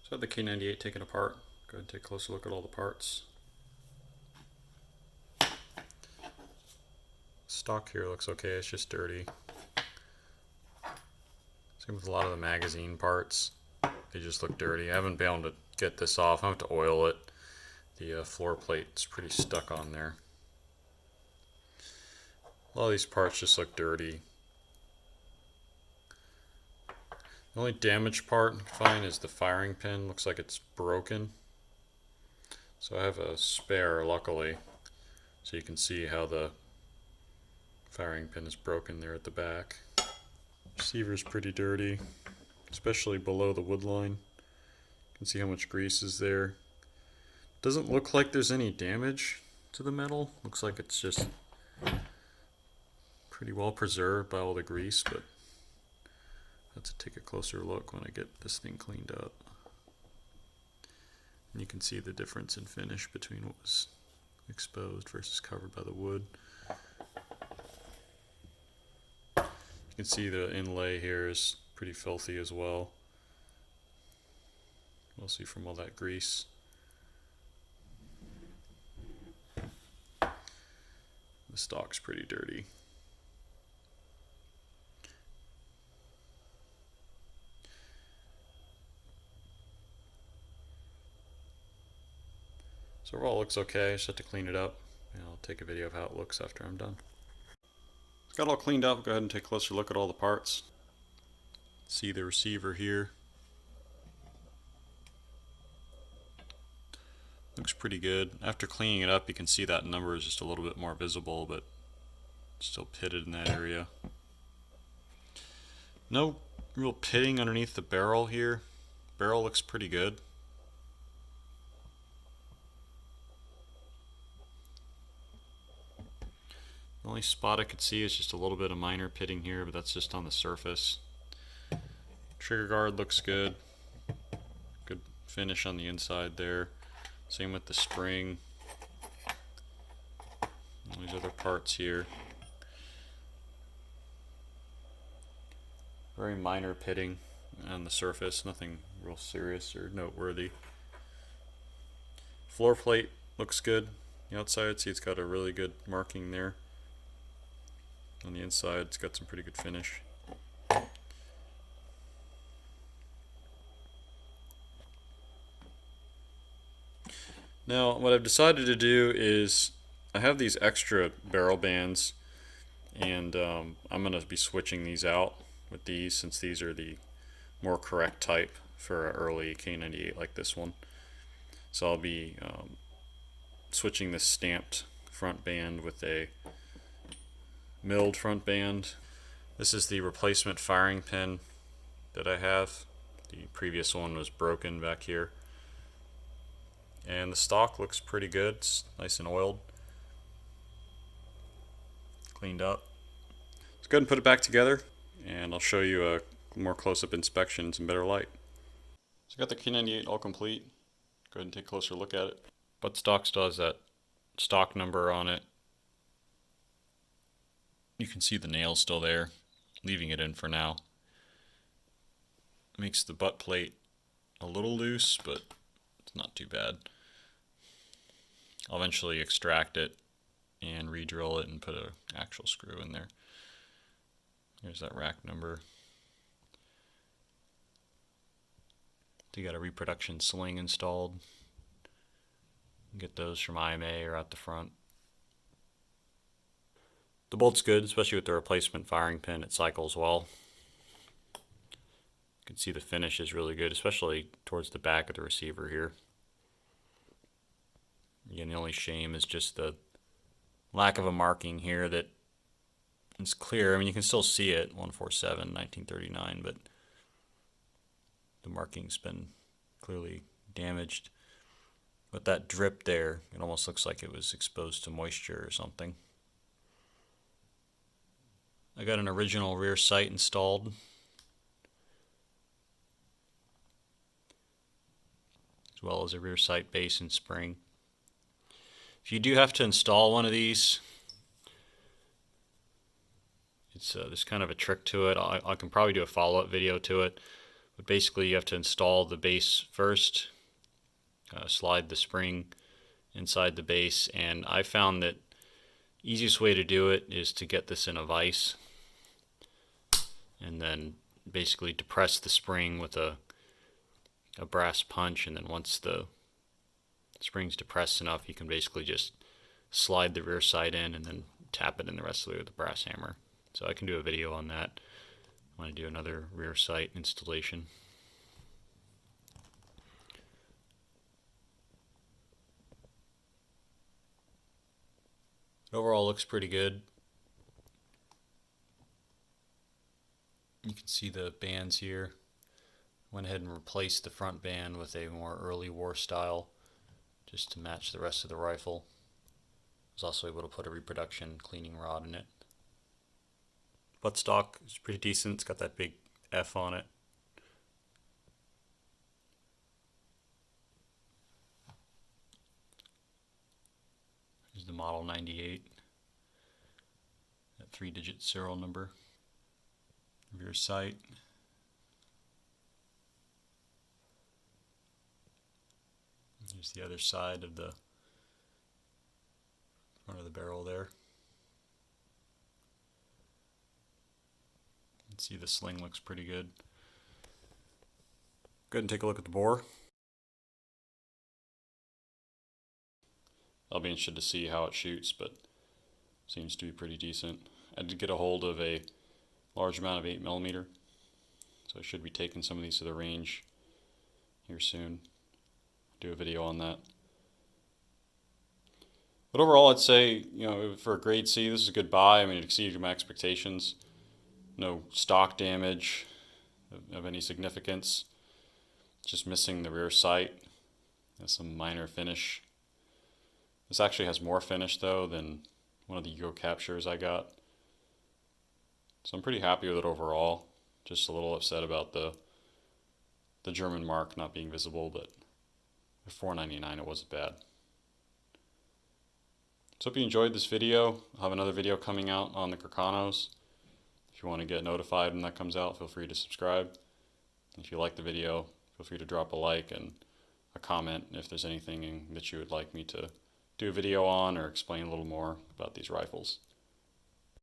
So I have the K98 taken apart. Go ahead and take a closer look at all the parts. Stock here looks okay, it's just dirty. Same with a lot of the magazine parts. They just look dirty. I haven't been able to get this off. I have to oil it. The floor plate's pretty stuck on there. A lot of these parts just look dirty. The only damaged part I can find is the firing pin. Looks like it's broken. So I have a spare, luckily, so you can see how the firing pin is broken there at the back. Receiver's pretty dirty, especially below the wood line. You can see how much grease is there. Doesn't look like there's any damage to the metal. Looks like it's just pretty well preserved by all the grease, but I have to take a closer look when I get this thing cleaned up. And you can see the difference in finish between what was exposed versus covered by the wood. You can see the inlay here is pretty filthy as well, mostly from all that grease. The stock's pretty dirty. So overall it looks okay. I just have to clean it up, and I'll take a video of how it looks after I'm done. It's got all cleaned up. Go ahead and take a closer look at all the parts. See the receiver here. Looks pretty good. After cleaning it up, you can see that number is just a little bit more visible, but still pitted in that area. No real pitting underneath the barrel here. Barrel looks pretty good. The only spot I could see is just a little bit of minor pitting here, but that's just on the surface. Trigger guard looks good. Good finish on the inside there. Same with the spring. All these other parts here. Very minor pitting on the surface, nothing real serious or noteworthy. Floor plate looks good. The outside, see it's got a really good marking there. On the inside, it's got some pretty good finish. Now, what I've decided to do is I have these extra barrel bands, and I'm going to be switching these out with these, since these are the more correct type for an early K98 like this one. So I'll be switching this stamped front band with a milled front band. This is the replacement firing pin that I have. The previous one was broken back here. And the stock looks pretty good. It's nice and oiled. Cleaned up. Let's go ahead and put it back together, and I'll show you a more close-up inspection in some better light. So I got the K98 all complete. Go ahead and take a closer look at it. But stock still has that stock number on it. You can see the nails still there, leaving it in for now. Makes the butt plate a little loose, but it's not too bad. I'll eventually extract it and re-drill it and put an actual screw in there. Here's that rack number. You got a reproduction sling installed. You get those from IMA or out the front. The bolt's good, especially with the replacement firing pin. It cycles well. You can see the finish is really good, especially towards the back of the receiver here. Again, the only shame is just the lack of a marking here that is clear. I mean, you can still see it, 147, 1939, but the marking's been clearly damaged. But that drip there, it almost looks like it was exposed to moisture or something. I got an original rear sight installed. As well as a rear sight base and spring. If you do have to install one of these, there's kind of a trick to it. I can probably do a follow-up video to it. But basically you have to install the base first, slide the spring inside the base, and I found that easiest way to do it is to get this in a vise and then basically depress the spring with a brass punch, and then once the spring's depressed enough, you can basically just slide the rear side in and then tap it in the rest of the way with a brass hammer. So I can do a video on that when I do another rear sight installation. Overall looks pretty good. You can see the bands here. Went ahead and replaced the front band with a more early war style just to match the rest of the rifle. I was also able to put a reproduction cleaning rod in it. Buttstock is pretty decent. It's got that big F on it. Here's the model 98. That 3-digit serial number. Rear sight. Here's the other side of the front of the barrel there. You can see the sling looks pretty good. Go ahead and take a look at the bore. I'll be interested to see how it shoots, but seems to be pretty decent. I did get a hold of a large amount of 8mm, so I should be taking some of these to the range here soon. Do a video on that. But overall, I'd say, for a grade C, this is a good buy. I mean, it exceeded my expectations. No stock damage of any significance. Just missing the rear sight. There's some minor finish. This actually has more finish though than one of the Eco Captures I got. So I'm pretty happy with it overall. Just a little upset about the German mark not being visible, but for $4.99 it wasn't bad. So hope you enjoyed this video. I'll have another video coming out on the Kirkanos. If you want to get notified when that comes out, feel free to subscribe. If you like the video, feel free to drop a like and a comment if there's anything that you would like me to do a video on or explain a little more about these rifles.